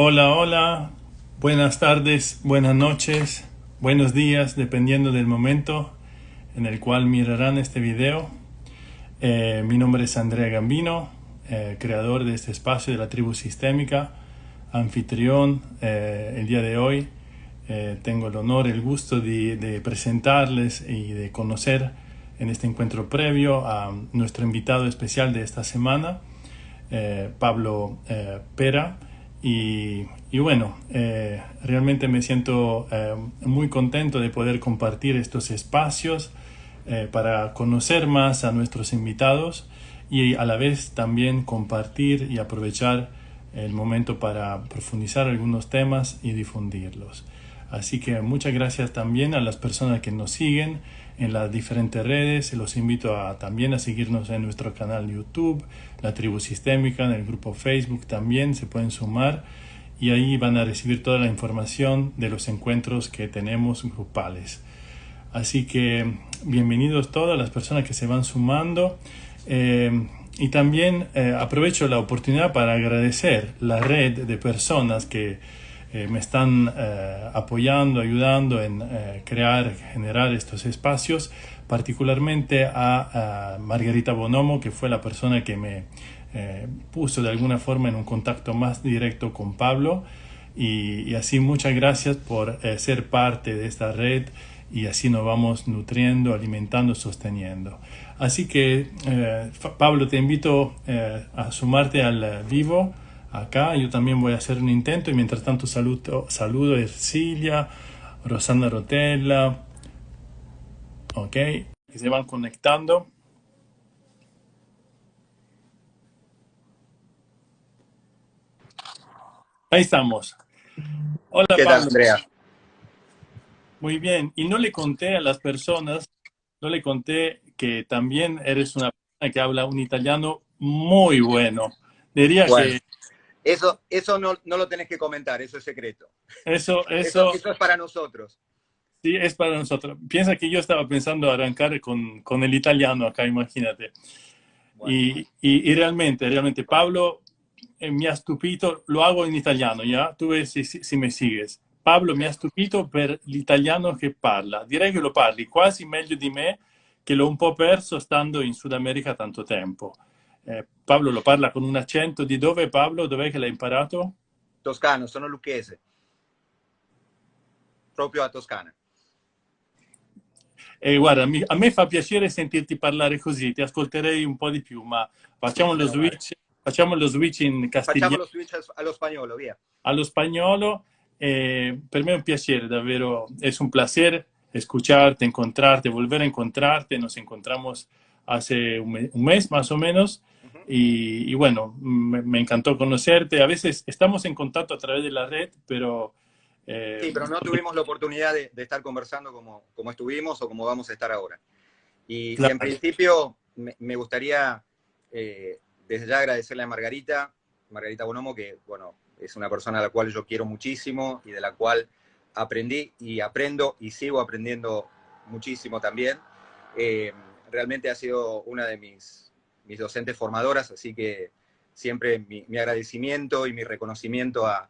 Hola, hola, buenas tardes, buenas noches, buenos días, dependiendo del momento en el cual mirarán este video. Mi nombre es Andrea Gambino, creador de este espacio de la tribu sistémica, anfitrión. El día de hoy tengo el honor, el gusto de presentarles y de conocer en este encuentro previo a nuestro invitado especial de esta semana, Pablo Pera. Y bueno, realmente me siento muy contento de poder compartir estos espacios para conocer más a nuestros invitados y a la vez también compartir y aprovechar el momento para profundizar algunos temas y difundirlos. Así que muchas gracias también a las personas que nos siguen en las diferentes redes. Los invito también a seguirnos en nuestro canal YouTube, La Tribu Sistémica, en el grupo Facebook también se pueden sumar y ahí van a recibir toda la información de los encuentros que tenemos grupales. Así que bienvenidos todas las personas que se van sumando. Y también aprovecho la oportunidad para agradecer la red de personas que me están apoyando, ayudando en generar estos espacios, particularmente a Margarita Bonomo, que fue la persona que me puso de alguna forma en un contacto más directo con Pablo. Y así muchas gracias por ser parte de esta red y así nos vamos nutriendo, alimentando, sosteniendo. Así que, Pablo, te invito a sumarte al vivo acá. Yo también voy a hacer un intento y mientras tanto saludo a Ercilia, Rosana Rotella, ok, que se van conectando. Ahí estamos. Hola, ¿Qué tal, Pablo. Andrea? Muy bien. Y no le conté a las personas, no le conté que también eres una persona que habla un italiano muy bueno. Diría Bueno, que eso no lo tenés que comentar, eso es secreto. eso, Eso, eso eso es para nosotros. sí es para nosotros. Piensa que yo estaba pensando arrancar con el italiano acá, imagínate. Bueno, Y realmente, Pablo mi ha stupito, lo hago in italiano, ¿ya? Tu ves se mi sigues. Pablo mi ha stupito per l'italiano che parla. Direi che lo parli quasi meglio di me, che l'ho un po' perso stando in Sud America tanto tempo. Pablo lo parla con un accento di dove, Pablo? Dov'è che l'hai imparato? toscano, sono lucchese, proprio a Toscana. E guarda, a me fa piacere sentirti parlare così, ti ascolterei un po' di più, ma Menos mal. facciamo lo switch in Facciamo castigliano lo switch allo spagnolo, via. allo spagnolo. Per me es un piacere, davvero, es un placer escucharte, encontrarte, volver a encontrarte. Nos encontramos hace un mes más o menos Uh -huh. y bueno, me encantó conocerte. A veces estamos en contacto a través de la red, pero eh, Sí, pero no tuvimos la oportunidad de estar conversando como estuvimos o como vamos a estar ahora. Y en claro, principio me gustaría desde ya agradecerle a Margarita Bonomo, que bueno, es una persona a la cual yo quiero muchísimo y de la cual aprendí y aprendo y sigo aprendiendo muchísimo también. Eh, Realmente ha sido una de mis docentes formadoras, así que siempre mi agradecimiento y mi reconocimiento a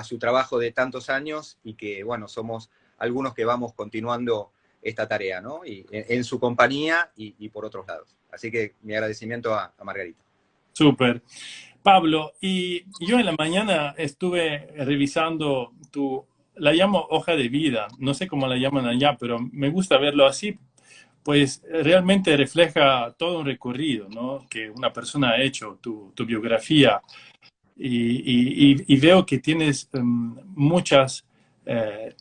su trabajo de tantos años y que, bueno, somos algunos que vamos continuando esta tarea, ¿no? Y en su compañía y por otros lados. Así que mi agradecimiento a Margarita. súper. Pablo, y yo en la mañana estuve revisando la llamo hoja de vida, no sé cómo la llaman allá, pero me gusta verlo así, pues realmente refleja todo un recorrido, ¿no? Que una persona ha hecho, tu biografía, y veo que tienes muchas, eh,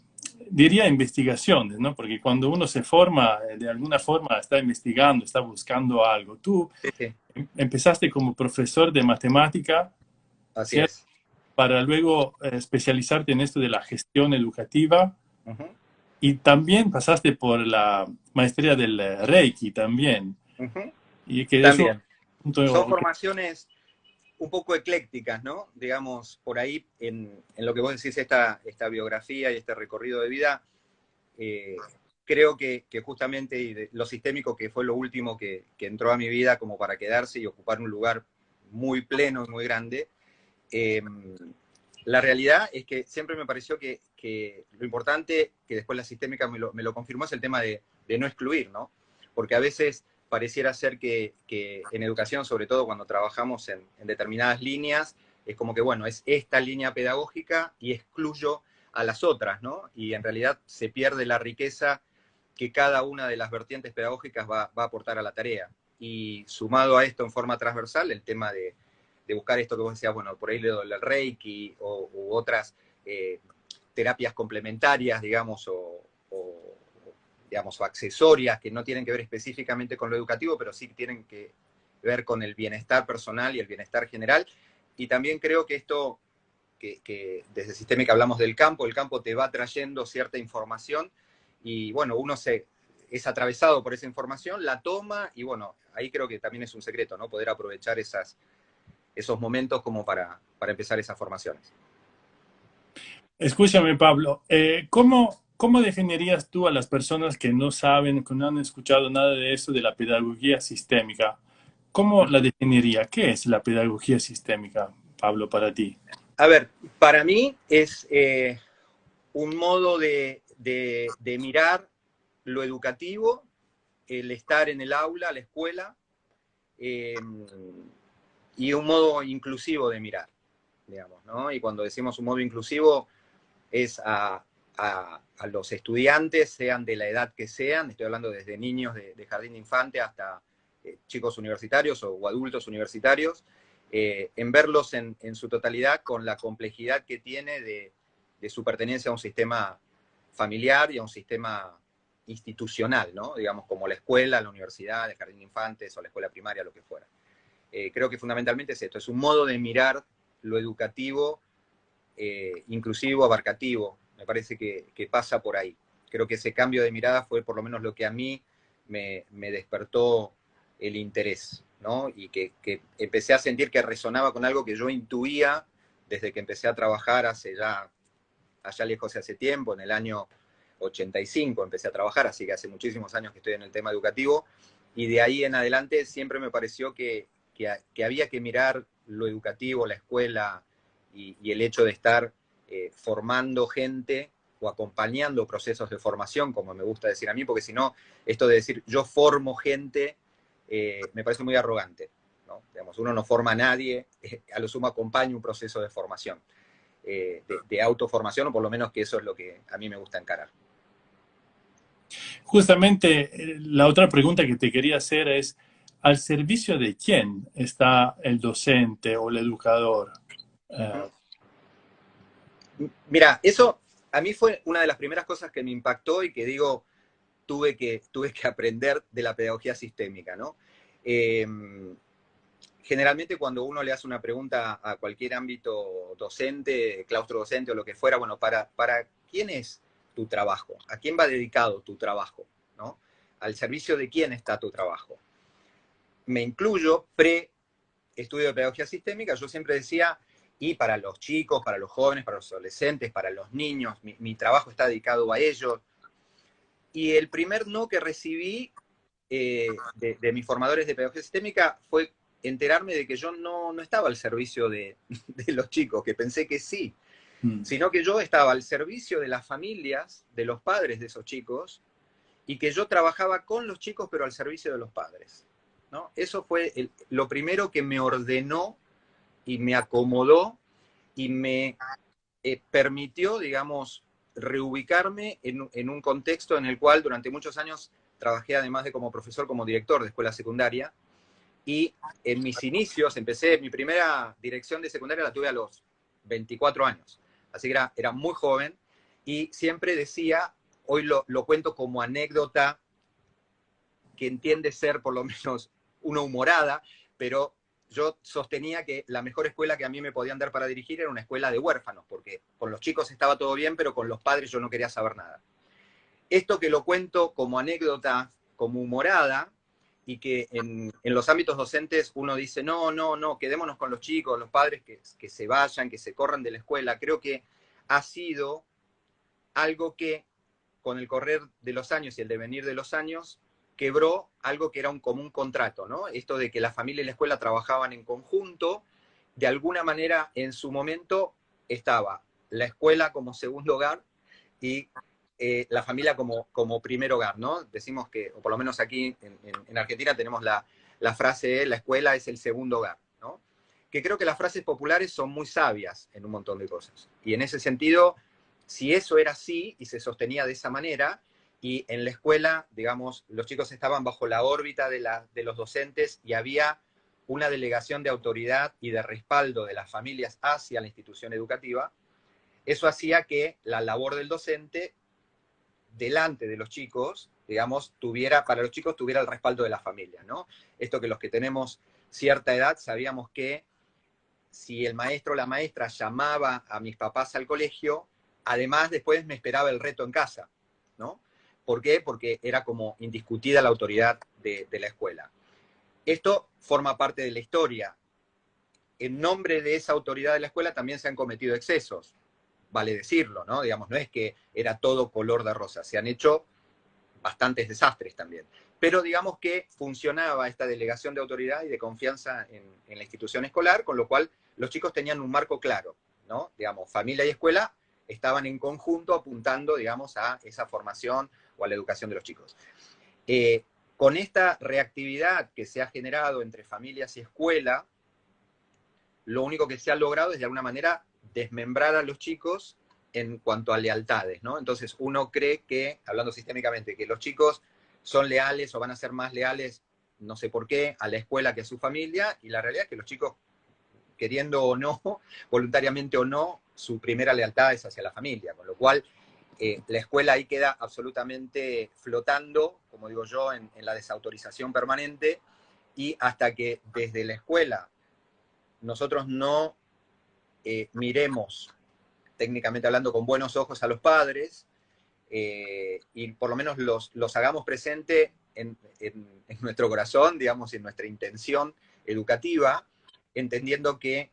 diría, investigaciones, ¿no? Porque cuando uno se forma, de alguna forma está investigando, está buscando algo. Tú Sí, sí, empezaste como profesor de matemática, así ¿cierto? es. Para luego especializarte en esto de la gestión educativa Uh -huh, y también pasaste por la maestría del Reiki también. uh -huh. Y que es un También. Son punto formaciones un poco eclécticas, ¿no? Digamos, por ahí, en lo que vos decís, esta biografía y este recorrido de vida, creo que justamente lo sistémico, que fue lo último que entró a mi vida como para quedarse y ocupar un lugar muy pleno, muy grande, eh, la realidad es que siempre me pareció que lo importante, que después la sistémica me lo confirmó, es el tema de no excluir, ¿no? Porque a veces pareciera ser que en educación, sobre todo cuando trabajamos en determinadas líneas, es como que, bueno, es esta línea pedagógica y excluyo a las otras, ¿no? Y en realidad se pierde la riqueza que cada una de las vertientes pedagógicas va a aportar a la tarea. Y sumado a esto en forma transversal, el tema de buscar esto que vos decías, bueno, por ahí el Reiki u otras terapias complementarias, digamos, digamos, o accesorias que no tienen que ver específicamente con lo educativo, pero sí tienen que ver con el bienestar personal y el bienestar general. Y también creo que esto, que desde Sistémica hablamos del campo, el campo te va trayendo cierta información y, bueno, uno es atravesado por esa información, la toma y, bueno, ahí creo que también es un secreto, ¿no? Poder aprovechar esos momentos como para empezar esas formaciones. Escúchame, Pablo, ¿cómo definirías tú a las personas que no saben, que no han escuchado nada de eso de la pedagogía sistémica? ¿Cómo la definiría? ¿Qué es la pedagogía sistémica, Pablo, para ti? A ver, para mí es un modo de mirar lo educativo, el estar en el aula, la escuela, eh, y un modo inclusivo de mirar, digamos, ¿no? Y cuando decimos un modo inclusivo es a los estudiantes, sean de la edad que sean, estoy hablando desde niños de jardín de infante hasta chicos universitarios o adultos universitarios, en verlos en su totalidad con la complejidad que tiene de su pertenencia a un sistema familiar y a un sistema institucional, ¿no? Digamos, como la escuela, la universidad, el jardín de infantes o la escuela primaria, lo que fuera. Creo que fundamentalmente es esto, es un modo de mirar lo educativo, inclusivo, abarcativo. Me parece que pasa por ahí. Creo que ese cambio de mirada fue por lo menos lo que a mí me despertó el interés, ¿no? Y que empecé a sentir que resonaba con algo que yo intuía desde que empecé a trabajar allá lejos hace tiempo, en el año 85 empecé a trabajar, así que hace muchísimos años que estoy en el tema educativo, y de ahí en adelante siempre me pareció que había que mirar lo educativo, la escuela y el hecho de estar formando gente o acompañando procesos de formación, como me gusta decir a mí, porque si no, esto de decir yo formo gente, me parece muy arrogante, ¿no? Digamos, uno no forma a nadie, a lo sumo acompaña un proceso de formación, de autoformación, o por lo menos que eso es lo que a mí me gusta encarar. Justamente, la otra pregunta que te quería hacer es, ¿al servicio de quién está el docente o el educador? Uh-huh. Mira, eso a mí fue una de las primeras cosas que me impactó y que digo, tuve que aprender de la pedagogía sistémica, ¿no? Generalmente cuando uno le hace una pregunta a cualquier ámbito docente, claustro docente o lo que fuera, bueno, ¿para quién es tu trabajo? ¿A quién va dedicado tu trabajo? ¿No? ¿Al servicio de quién está tu trabajo? Me incluyo, pre-estudio de pedagogía sistémica, yo siempre decía, y para los chicos, para los jóvenes, para los adolescentes, para los niños, mi trabajo está dedicado a ellos. Y el primer no que recibí de mis formadores de pedagogía sistémica fue enterarme de que yo no estaba al servicio de los chicos, que pensé que sí, sino que yo estaba al servicio de las familias, de los padres de esos chicos, y que yo trabajaba con los chicos, pero al servicio de los padres, ¿no? Eso fue lo primero que me ordenó y me acomodó y me permitió, digamos, reubicarme en un contexto en el cual durante muchos años trabajé, además de como profesor, como director de escuela secundaria, y en mis inicios, mi primera dirección de secundaria la tuve a los 24 años, así que era muy joven, y siempre decía, hoy lo cuento como anécdota, que entiende ser por lo menos una humorada, pero yo sostenía que la mejor escuela que a mí me podían dar para dirigir era una escuela de huérfanos, porque con los chicos estaba todo bien, pero con los padres yo no quería saber nada. Esto que lo cuento como anécdota, como humorada, y que en los ámbitos docentes uno dice, no, quedémonos con los chicos, los padres que se vayan, que se corran de la escuela, creo que ha sido algo que con el correr de los años y el devenir de los años, quebró algo que era un común contrato, ¿no? Esto de que la familia y la escuela trabajaban en conjunto, de alguna manera en su momento estaba la escuela como segundo hogar y la familia como primer hogar, ¿no? Decimos que, o por lo menos aquí en Argentina tenemos la frase, la escuela es el segundo hogar, ¿no? Que creo que las frases populares son muy sabias en un montón de cosas. Y en ese sentido, si eso era así y se sostenía de esa manera, y en la escuela, digamos, los chicos estaban bajo la órbita de los docentes y había una delegación de autoridad y de respaldo de las familias hacia la institución educativa, eso hacía que la labor del docente delante de los chicos, digamos, para los chicos tuviera el respaldo de la familia, ¿no? Esto que los que tenemos cierta edad sabíamos que si el maestro o la maestra llamaba a mis papás al colegio, además después me esperaba el reto en casa, ¿no? ¿Por qué? Porque era como indiscutida la autoridad de la escuela. Esto forma parte de la historia. En nombre de esa autoridad de la escuela también se han cometido excesos, vale decirlo, ¿no? Digamos, no es que era todo color de rosa, se han hecho bastantes desastres también. Pero digamos que funcionaba esta delegación de autoridad y de confianza en la institución escolar, con lo cual los chicos tenían un marco claro, ¿no? Digamos, familia y escuela estaban en conjunto apuntando, digamos, a esa formación o a la educación de los chicos. Con esta reactividad que se ha generado entre familias y escuela, lo único que se ha logrado es de alguna manera desmembrar a los chicos en cuanto a lealtades, ¿no? Entonces uno cree que, hablando sistémicamente, que los chicos son leales o van a ser más leales, no sé por qué, a la escuela que a su familia, y la realidad es que los chicos, queriendo o no, voluntariamente o no, su primera lealtad es hacia la familia, con lo cual la escuela ahí queda absolutamente flotando, como digo yo, en la desautorización permanente, y hasta que desde la escuela nosotros no miremos, técnicamente hablando, con buenos ojos a los padres, y por lo menos los hagamos presente en nuestro corazón, digamos, en nuestra intención educativa, entendiendo que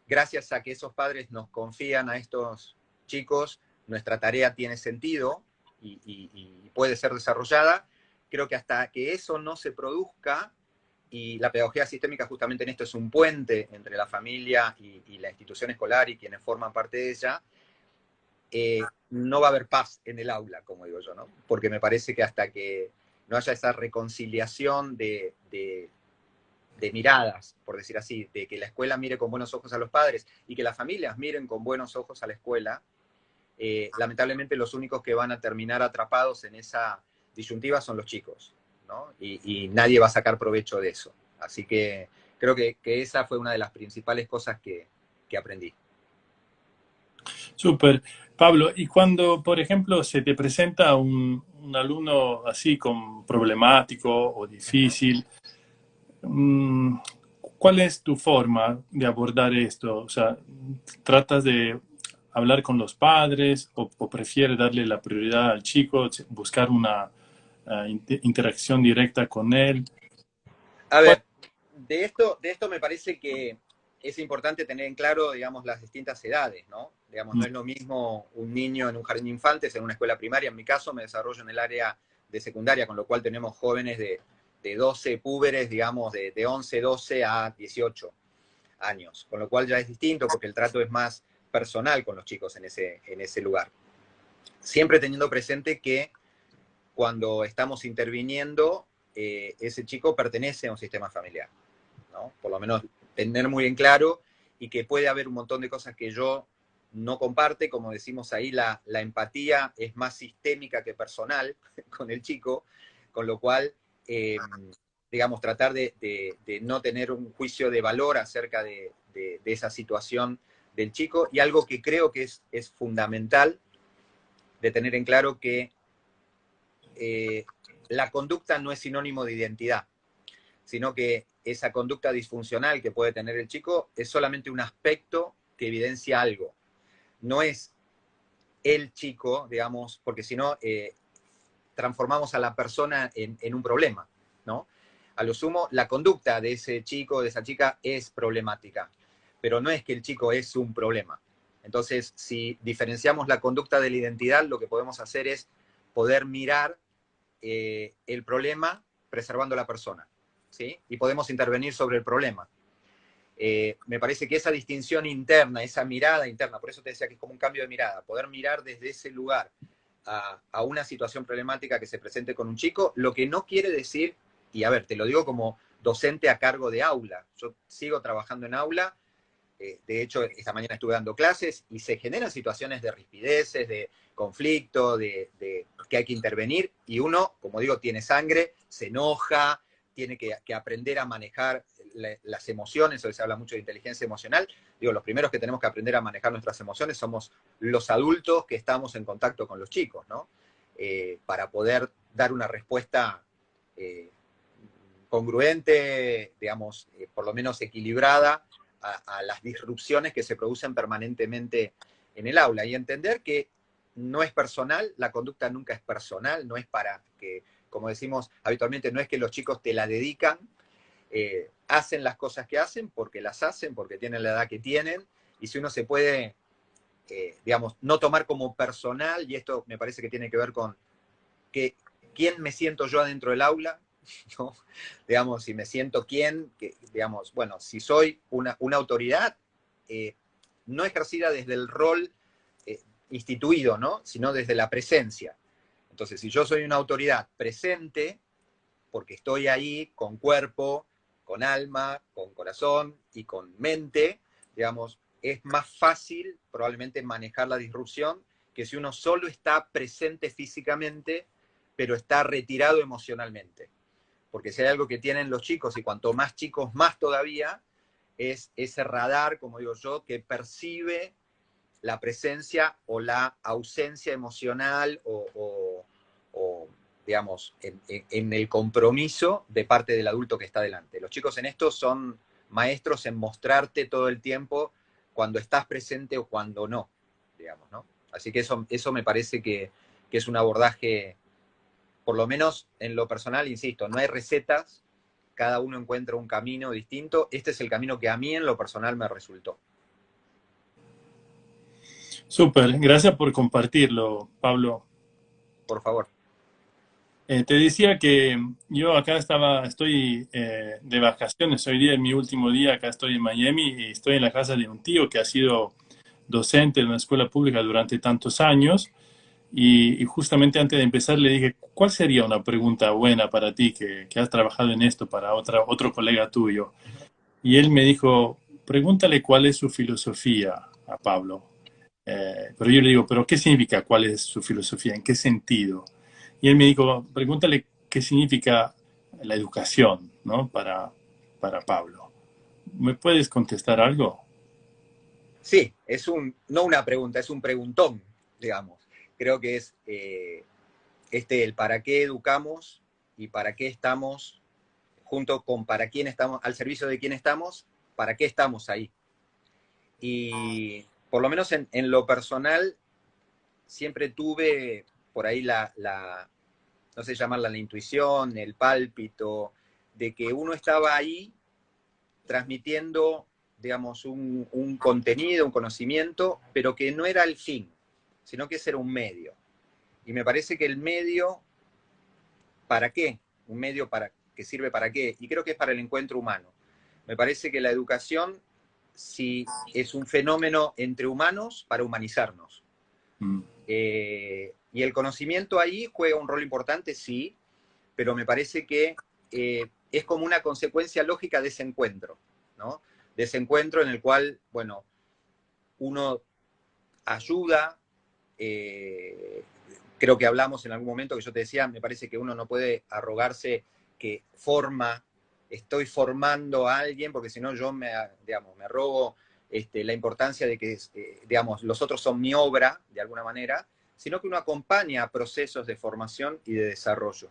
gracias a que esos padres nos confían a estos chicos, nuestra tarea tiene sentido y puede ser desarrollada. Creo que hasta que eso no se produzca, y la pedagogía sistémica justamente en esto es un puente entre la familia y la institución escolar y quienes forman parte de ella, no va a haber paz en el aula, como digo yo, ¿no? Porque me parece que hasta que no haya esa reconciliación de miradas, por decir así, de que la escuela mire con buenos ojos a los padres y que las familias miren con buenos ojos a la escuela, lamentablemente los únicos que van a terminar atrapados en esa disyuntiva son los chicos, ¿no? Y nadie va a sacar provecho de eso. Así que creo que esa fue una de las principales cosas que aprendí. Súper. Pablo, y cuando, por ejemplo, se te presenta un alumno así con problemático o difícil, mm, ¿cuál es tu forma de abordar esto? O sea, ¿tratas de hablar con los padres o prefieres darle la prioridad al chico, buscar una interacción directa con él? A ¿Cuál- ver, de esto me parece que es importante tener en claro, digamos, las distintas edades, ¿no? Digamos, no es lo mismo un niño en un jardín de infantes, en una escuela primaria. En mi caso me desarrollo en el área de secundaria, con lo cual tenemos jóvenes de 12 púberes, digamos, de 11, 12 a 18 años, con lo cual ya es distinto porque el trato es más personal con los chicos en ese lugar. Siempre teniendo presente que cuando estamos interviniendo, ese chico pertenece a un sistema familiar, ¿no? Por lo menos tener muy en claro, y que puede haber un montón de cosas que yo no comparte, como decimos ahí, la empatía es más sistémica que personal con el chico, con lo cual, digamos, tratar de no tener un juicio de valor acerca de esa situación del chico, y algo que creo que es fundamental de tener en claro que la conducta no es sinónimo de identidad, sino que esa conducta disfuncional que puede tener el chico es solamente un aspecto que evidencia algo. No es el chico, digamos, porque si no, transformamos a la persona en un problema, ¿no? A lo sumo, la conducta de ese chico, de esa chica, es problemática, pero no es que el chico es un problema. Entonces, si diferenciamos la conducta de la identidad, lo que podemos hacer es poder mirar el problema preservando la persona, ¿sí? Y podemos intervenir sobre el problema. Me parece que esa distinción interna, esa mirada interna, por eso te decía que es como un cambio de mirada, poder mirar desde ese lugar a una situación problemática que se presente con un chico, lo que no quiere decir, y a ver, te lo digo como docente a cargo de aula, yo sigo trabajando en aula, de hecho esta mañana estuve dando clases y se generan situaciones de rispideces, de conflicto, de que hay que intervenir, y uno, como digo, tiene sangre, se enoja, tiene que aprender a manejar las emociones. Hoy se habla mucho de inteligencia emocional. Digo, los primeros que tenemos que aprender a manejar nuestras emociones somos los adultos que estamos en contacto con los chicos, ¿no? Para poder dar una respuesta congruente, digamos, por lo menos equilibrada a las disrupciones que se producen permanentemente en el aula. Y entender que no es personal, la conducta nunca es personal, no es para que, como decimos habitualmente, no es que los chicos te la dedican, hacen las cosas que hacen porque las hacen, porque tienen la edad que tienen, y si uno se puede, digamos, no tomar como personal, y esto me parece que tiene que ver con quién me siento yo adentro del aula, ¿no? Digamos, si me siento quién, digamos, bueno, si soy una autoridad, no ejercida desde el rol instituido, ¿no? Sino desde la presencia. Entonces, si yo soy una autoridad presente, porque estoy ahí con cuerpo, con alma, con corazón y con mente, digamos, es más fácil probablemente manejar la disrupción que si uno solo está presente físicamente, pero está retirado emocionalmente. Porque si hay algo que tienen los chicos, y cuanto más chicos más todavía, es ese radar, como digo yo, que percibe la presencia o la ausencia emocional o digamos, en el compromiso de parte del adulto que está delante. Los chicos en esto son maestros en mostrarte todo el tiempo cuando estás presente o cuando no, digamos, ¿no? Así que eso me parece que es un abordaje, por lo menos en lo personal, insisto, no hay recetas, cada uno encuentra un camino distinto. Este es el camino que a mí en lo personal me resultó. Súper, gracias por compartirlo, Pablo. Por favor. Te decía que yo acá estoy de vacaciones, hoy día es mi último día, acá estoy en Miami y estoy en la casa de un tío que ha sido docente en una escuela pública durante tantos años y justamente antes de empezar le dije, ¿cuál sería una pregunta buena para ti que has trabajado en esto para otro colega tuyo? Y él me dijo, pregúntale cuál es su filosofía a Pablo. Pero yo le digo, ¿pero qué significa cuál es su filosofía? ¿En qué sentido? Y él me dijo, pregúntale qué significa la educación, ¿no? Para Pablo. ¿Me puedes contestar algo? Sí, no una pregunta, es un preguntón, digamos. Creo que es el para qué educamos y para qué estamos, junto con para quién estamos, al servicio de quién estamos, para qué estamos ahí. Y por lo menos en lo personal, siempre tuve por ahí no sé llamarla la intuición, el pálpito, de que uno estaba ahí transmitiendo, digamos, un contenido, un conocimiento, pero que no era el fin, sino que ese era un medio. Y me parece que el medio, ¿para qué? Un medio que sirve para qué. Y creo que es para el encuentro humano. Me parece que la educación sí es un fenómeno entre humanos para humanizarnos. Mm. Y el conocimiento ahí juega un rol importante, sí, pero me parece que es como una consecuencia lógica de ese encuentro, ¿no? De ese encuentro en el cual, bueno, uno ayuda, creo que hablamos en algún momento que yo te decía, me parece que uno no puede arrogarse que estoy formando a alguien, porque si no yo me arrogo la importancia de que, digamos, los otros son mi obra, de alguna manera, sino que uno acompaña procesos de formación y de desarrollo.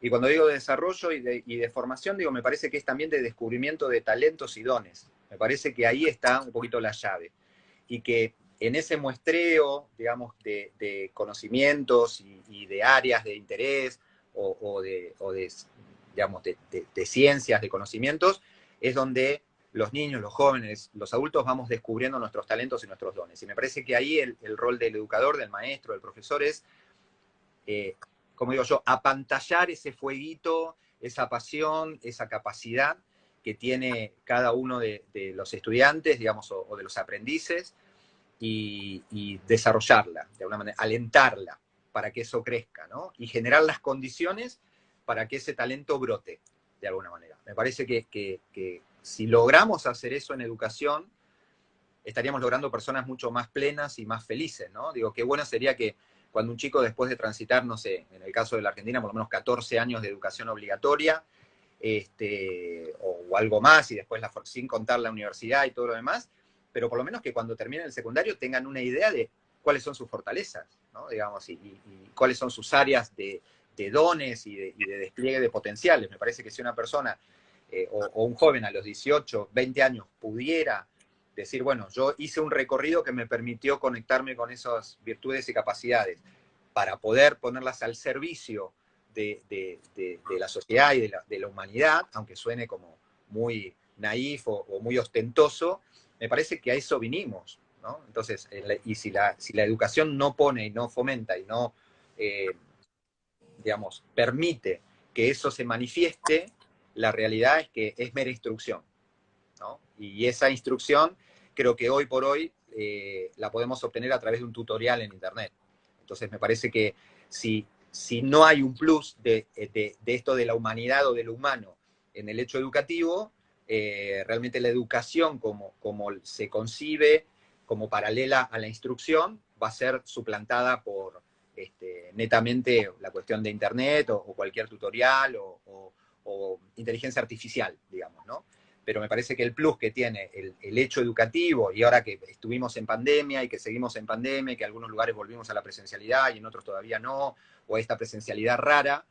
Y cuando digo de desarrollo y de formación, digo, me parece que es también de descubrimiento de talentos y dones. Me parece que ahí está un poquito la llave. Y que en ese muestreo, digamos, de conocimientos y de áreas de interés o de digamos, de ciencias, de conocimientos, es donde los niños, los jóvenes, los adultos vamos descubriendo nuestros talentos y nuestros dones. Y me parece que ahí el rol del educador, del maestro, del profesor es, como digo yo, apantallar ese fueguito, esa pasión, esa capacidad tiene cada uno de los estudiantes, digamos, o de los aprendices, y desarrollarla, de alguna manera, alentarla para que eso crezca, ¿no? Y generar las condiciones para que ese talento brote, de alguna manera. Me parece que si logramos hacer eso en educación, estaríamos logrando personas mucho más plenas y más felices, ¿no? Digo, qué bueno sería que cuando un chico, después de transitar, no sé, en el caso de la Argentina, por lo menos 14 años de educación obligatoria, o algo más, y después sin contar la universidad y todo lo demás, pero por lo menos que cuando terminen el secundario tengan una idea de cuáles son sus fortalezas, ¿no? Digamos, y cuáles son sus áreas de dones y de despliegue de potenciales. Me parece que si una persona o un joven a los 18, 20 años pudiera decir, bueno, yo hice un recorrido que me permitió conectarme con esas virtudes y capacidades para poder ponerlas al servicio de la sociedad y de la humanidad, aunque suene como muy naif o muy ostentoso, me parece que a eso vinimos, ¿no? Entonces, y si la educación no pone y no fomenta y no, digamos, permite que eso se manifieste, la realidad es que es mera instrucción, ¿no? Y esa instrucción creo que hoy por hoy la podemos obtener a través de un tutorial en Internet. Entonces me parece que si no hay un plus de esto de la humanidad o de lo humano en el hecho educativo, realmente la educación como se concibe como paralela a la instrucción va a ser suplantada por netamente la cuestión de Internet o cualquier tutorial o inteligencia artificial, digamos, ¿no? Pero me parece que el plus que tiene el hecho educativo, y ahora que estuvimos en pandemia y que seguimos en pandemia, y que en algunos lugares volvimos a la presencialidad y en otros todavía no, o a esta presencialidad rara,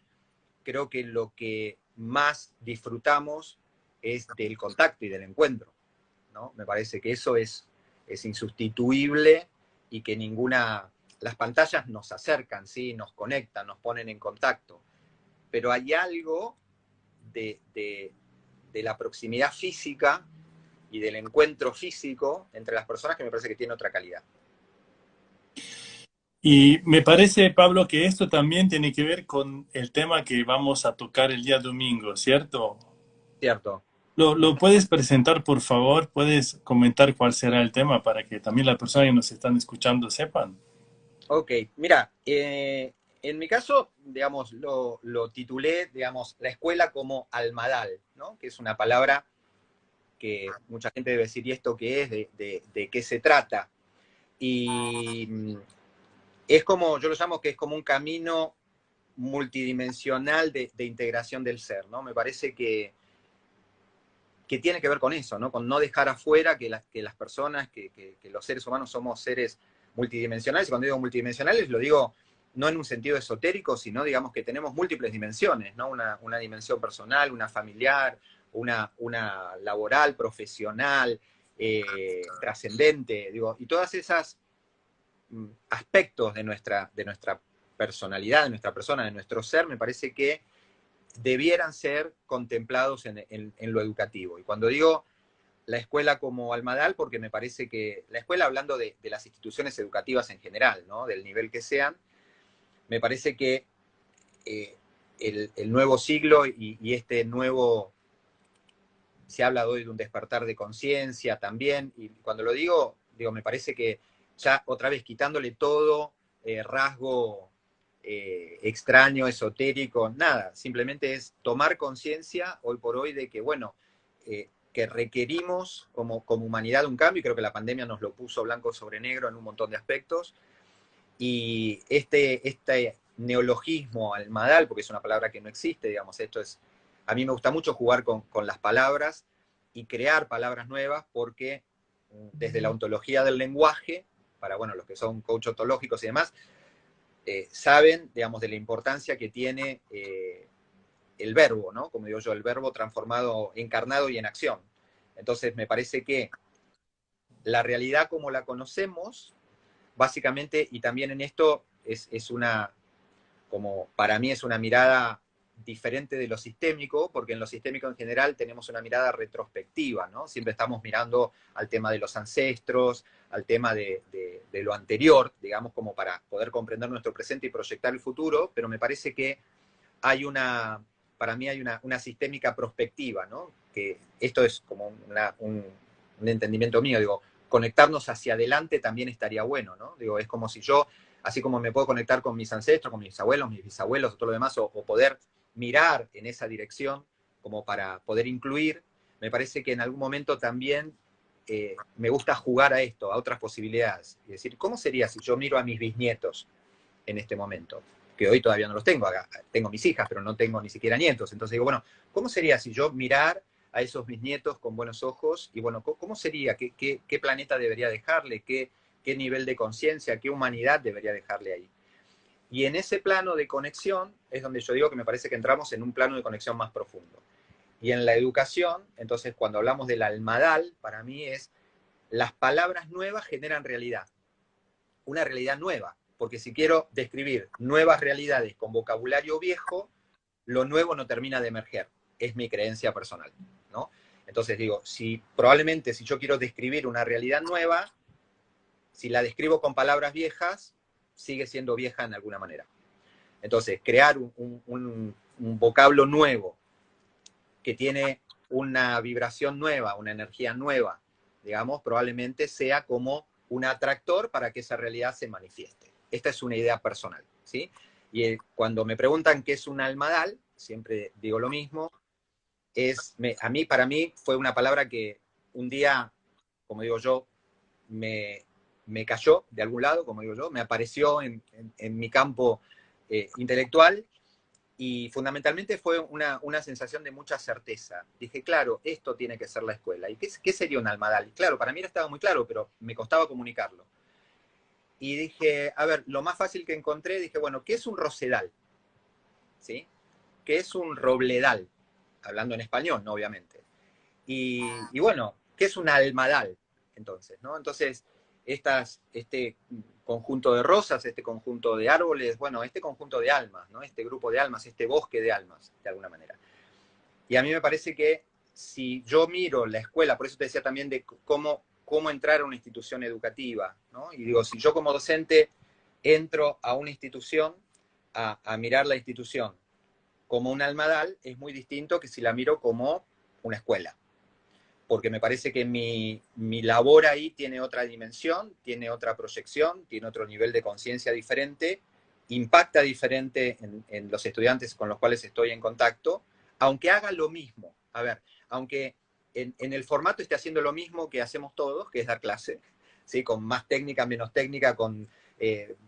creo que lo que más disfrutamos es del contacto y del encuentro, ¿no? Me parece que eso es insustituible y que las pantallas nos acercan, ¿sí? Nos conectan, nos ponen en contacto, pero hay algo de la proximidad física y del encuentro físico entre las personas que me parece que tiene otra calidad. Y me parece, Pablo, que esto también tiene que ver con el tema que vamos a tocar el día domingo, ¿cierto? Cierto. ¿Lo puedes presentar, por favor? ¿Puedes comentar cuál será el tema para que también las personas que nos están escuchando sepan? Ok, mira, en mi caso, digamos, lo titulé, digamos, la escuela como almadal, ¿no? Que es una palabra que mucha gente debe decir, ¿y esto qué es? ¿De qué se trata? Y es como, yo lo llamo que es como un camino multidimensional de integración del ser, ¿no? Me parece que tiene que ver con eso, ¿no? Con no dejar afuera que las personas, que los seres humanos somos seres multidimensionales, y cuando digo multidimensionales lo digo no en un sentido esotérico, sino digamos que tenemos múltiples dimensiones, ¿no? Una dimensión personal, una familiar, una laboral, profesional, trascendente, digo, y todas esas aspectos de nuestra personalidad, de nuestra persona, de nuestro ser, me parece que debieran ser contemplados en lo educativo. Y cuando digo la escuela como almadal, porque me parece que la escuela, hablando de las instituciones educativas en general, ¿no? Del nivel que sean, me parece que el nuevo siglo y este nuevo, se habla hoy de un despertar de conciencia también, y cuando lo digo, me parece que ya otra vez quitándole todo rasgo extraño, esotérico, nada, simplemente es tomar conciencia hoy por hoy de que, bueno, que requerimos como humanidad un cambio, y creo que la pandemia nos lo puso blanco sobre negro en un montón de aspectos, y este neologismo almadal, porque es una palabra que no existe, digamos, esto es, a mí me gusta mucho jugar con las palabras y crear palabras nuevas, porque desde la ontología del lenguaje, para, bueno, los que son coach ontológicos y demás, saben, digamos, de la importancia que tiene el verbo, ¿no? Como digo yo, el verbo transformado, encarnado y en acción. Entonces, me parece que la realidad como la conocemos, básicamente, y también en esto es una, como para mí es una mirada diferente de lo sistémico, porque en lo sistémico en general tenemos una mirada retrospectiva, ¿no? Siempre estamos mirando al tema de los ancestros, al tema de lo anterior, digamos, como para poder comprender nuestro presente y proyectar el futuro, pero me parece que hay para mí hay una sistémica prospectiva, ¿no? Que esto es como un entendimiento mío, digo, conectarnos hacia adelante también estaría bueno, ¿no? Digo, es como si yo, así como me puedo conectar con mis ancestros, con mis abuelos, mis bisabuelos, todo lo demás, o poder mirar en esa dirección como para poder incluir, me parece que en algún momento también me gusta jugar a esto, a otras posibilidades. Es decir, ¿cómo sería si yo miro a mis bisnietos en este momento? Que hoy todavía no los tengo, tengo mis hijas, pero no tengo ni siquiera nietos. Entonces digo, bueno, ¿cómo sería si yo mirar a esos bisnietos con buenos ojos? Y bueno, ¿cómo sería? ¿Qué planeta debería dejarle? ¿Qué nivel de conciencia? ¿Qué humanidad debería dejarle ahí? Y en ese plano de conexión es donde yo digo que me parece que entramos en un plano de conexión más profundo. Y en la educación, entonces cuando hablamos del almadal, para mí es las palabras nuevas generan realidad. Una realidad nueva. Porque si quiero describir nuevas realidades con vocabulario viejo, lo nuevo no termina de emerger. Es mi creencia personal, ¿no? Entonces digo, probablemente si yo quiero describir una realidad nueva, si la describo con palabras viejas, sigue siendo vieja en alguna manera. Entonces, crear un vocablo nuevo que tiene una vibración nueva, una energía nueva, digamos, probablemente sea como un atractor para que esa realidad se manifieste. Esta es una idea personal, ¿sí? Y cuando me preguntan qué es un almadal, siempre digo lo mismo, para mí fue una palabra que un día, como digo yo, me cayó de algún lado, como digo yo, me apareció en mi campo intelectual, y fundamentalmente fue una sensación de mucha certeza. Dije, claro, esto tiene que ser la escuela. ¿Y qué sería un almadal? Y claro, para mí estaba muy claro, pero me costaba comunicarlo. Y dije, a ver, lo más fácil que encontré, dije, bueno, ¿qué es un rosedal? ¿Sí? ¿Qué es un robledal? Hablando en español, ¿no? Obviamente. Y bueno, ¿qué es un almadal? Entonces, ¿no? Entonces, este conjunto de rosas, este conjunto de árboles, bueno, este conjunto de almas, ¿no? Este grupo de almas, este bosque de almas, de alguna manera. Y a mí me parece que si yo miro la escuela, por eso te decía también de cómo entrar a una institución educativa, ¿no? Y digo, si yo como docente entro a una institución, a mirar la institución como un almadal, es muy distinto que si la miro como una escuela. Porque me parece que mi labor ahí tiene otra dimensión, tiene otra proyección, tiene otro nivel de conciencia diferente, impacta diferente en los estudiantes con los cuales estoy en contacto, aunque haga lo mismo. A ver, aunque en el formato esté haciendo lo mismo que hacemos todos, que es dar clase, ¿sí? Con más técnica, menos técnica, con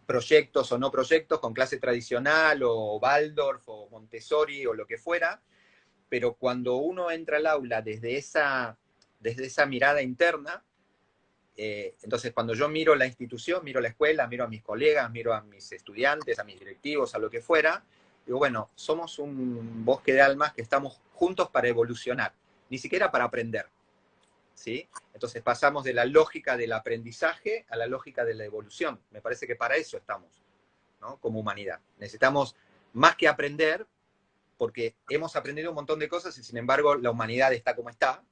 proyectos o no proyectos, con clase tradicional o Waldorf o Montessori o lo que fuera, pero cuando uno entra al aula desde esa mirada interna, entonces cuando yo miro la institución, miro la escuela, miro a mis colegas, miro a mis estudiantes, a mis directivos, a lo que fuera, digo, bueno, somos un bosque de almas que estamos juntos para evolucionar, ni siquiera para aprender, ¿sí? Entonces pasamos de la lógica del aprendizaje a la lógica de la evolución. Me parece que para eso estamos, ¿no? Como humanidad. Necesitamos más que aprender, porque hemos aprendido un montón de cosas y sin embargo la humanidad está como está,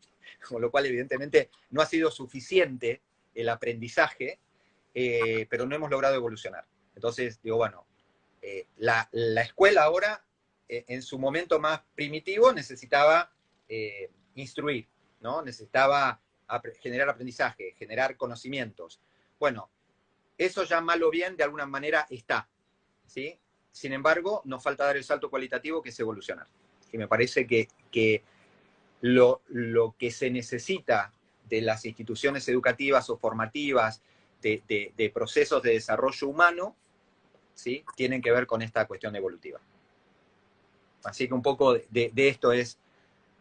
con lo cual evidentemente no ha sido suficiente el aprendizaje, pero no hemos logrado evolucionar. Entonces digo, bueno, la escuela ahora, en su momento más primitivo, necesitaba instruir, ¿no? Necesitaba generar aprendizaje, generar conocimientos. Bueno, eso ya mal o bien de alguna manera está, ¿sí? Sin embargo, nos falta dar el salto cualitativo que es evolucionar. Y me parece que lo que se necesita de las instituciones educativas o formativas, de procesos de desarrollo humano, ¿sí? Tienen que ver con esta cuestión evolutiva. Así que un poco de esto es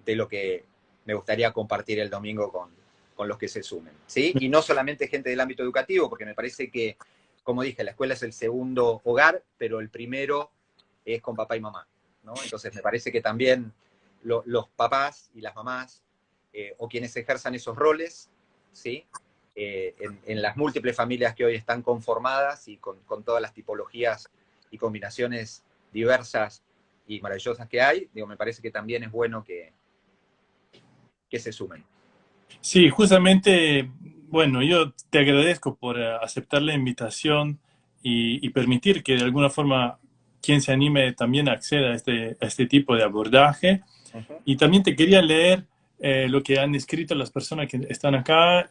de lo que me gustaría compartir el domingo con los que se sumen, ¿sí? Y no solamente gente del ámbito educativo, porque me parece que, como dije, la escuela es el segundo hogar, pero el primero es con papá y mamá, ¿no? Entonces me parece que también los papás y las mamás, o quienes ejerzan esos roles, ¿sí? En las múltiples familias que hoy están conformadas y con todas las tipologías y combinaciones diversas y maravillosas que hay, digo, me parece que también es bueno que se sumen. Sí, justamente, bueno, yo te agradezco por aceptar la invitación y permitir que de alguna forma quien se anime también acceda a este tipo de abordaje. Ujú, Y también te quería leer lo que han escrito las personas que están acá.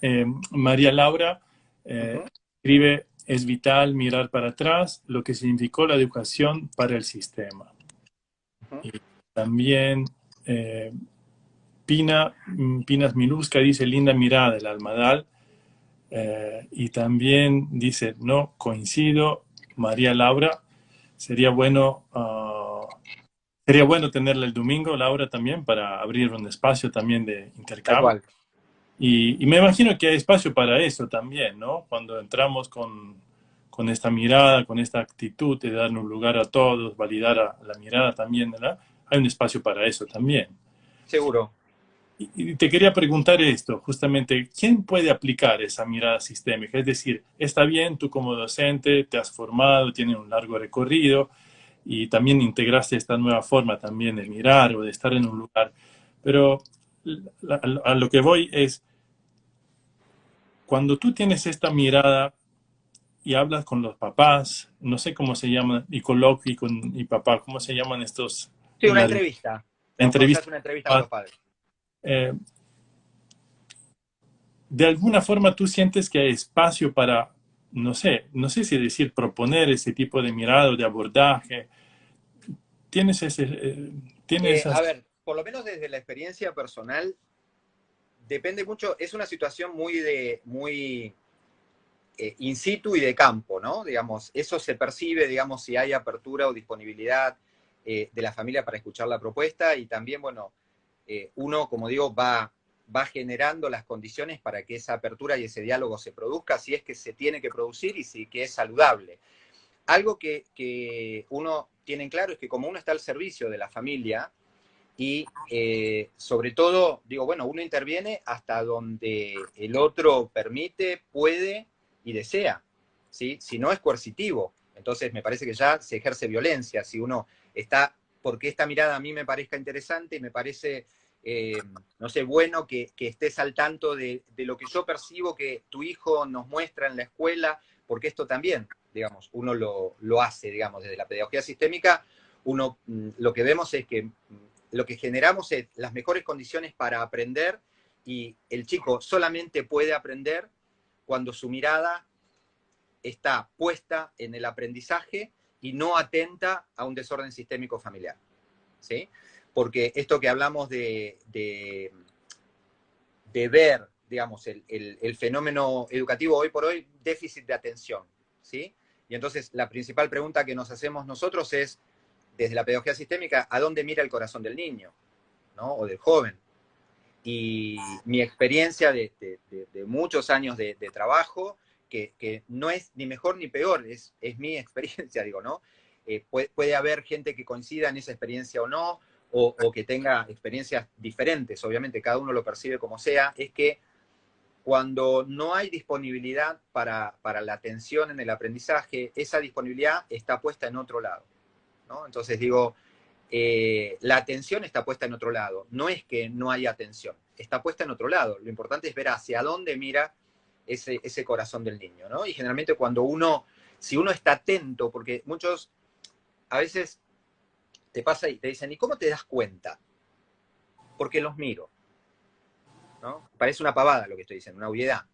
María Laura ujú, escribe, es vital mirar para atrás lo que significó la educación para el sistema. ujú. Y también eh, Pinas Miluska dice, linda mirada del Almadal. Y también dice, no coincido, María Laura, sería bueno, sería bueno tenerla el domingo, Laura, también, para abrir un espacio también de Tal intercambio. cual. Y me imagino que hay espacio para eso también, ¿no? Cuando entramos con esta mirada, con esta actitud de dar un lugar a todos, validar a la mirada también, ¿verdad? Hay un espacio para eso también. Seguro. Y te quería preguntar esto, justamente, ¿quién puede aplicar esa mirada sistémica? Es decir, está bien, tú como docente te has formado, tienes un largo recorrido y también integraste esta nueva forma también de mirar o de estar en un lugar, pero a lo que voy es, cuando tú tienes esta mirada y hablas con los papás, no sé cómo se llaman, y coloquio y papá, ¿cómo se llaman estos Sí, en una la entrevista. Digamos, cuando se entrevista? hace una entrevista con los padres. Eh, de alguna forma tú sientes que hay espacio para, no sé si decir proponer ese tipo de mirada o de abordaje. Tienes tienes A esas, ver, por lo menos desde la experiencia personal, depende mucho, es una situación muy in situ y de campo, ¿no? Digamos, eso se percibe, digamos, si hay apertura o disponibilidad de la familia para escuchar la propuesta y también, bueno, uno, como digo, va generando las condiciones para que esa apertura y ese diálogo se produzca, si es que se tiene que producir y si que es saludable. Algo que uno tiene en claro es que como uno está al servicio de la familia y sobre todo, digo, bueno, uno interviene hasta donde el otro permite, puede y desea, ¿sí? Si no es coercitivo, entonces me parece que ya se ejerce violencia, si uno está, porque esta mirada a mí me parezca interesante y me parece, no sé, bueno que estés al tanto de lo que yo percibo que tu hijo nos muestra en la escuela, porque esto también, digamos, uno lo hace, digamos, desde la pedagogía sistémica, uno lo que vemos es que lo que generamos es las mejores condiciones para aprender y el chico solamente puede aprender cuando su mirada está puesta en el aprendizaje y no atenta a un desorden sistémico familiar. ¿Sí? Porque esto que hablamos de ver, digamos, el fenómeno educativo hoy por hoy, déficit de atención. ¿Sí? Y entonces la principal pregunta que nos hacemos nosotros es, desde la pedagogía sistémica, ¿a dónde mira el corazón del niño? ¿No? O del joven. Y mi experiencia de muchos años de trabajo, que no es ni mejor ni peor, es mi experiencia, digo, ¿no? Puede haber gente que coincida en esa experiencia o no, o que tenga experiencias diferentes, obviamente cada uno lo percibe como sea, es que cuando no hay disponibilidad para la atención en el aprendizaje, esa disponibilidad está puesta en otro lado, ¿no? Entonces digo, la atención está puesta en otro lado. No es que no haya atención, está puesta en otro lado. Lo importante es ver hacia dónde mira ese corazón del niño, ¿no? Y generalmente cuando uno, si uno está atento, porque muchos a veces te pasa y te dicen, ¿y cómo te das cuenta? Porque los miro, ¿no? Parece una pavada lo que estoy diciendo, una obviedad.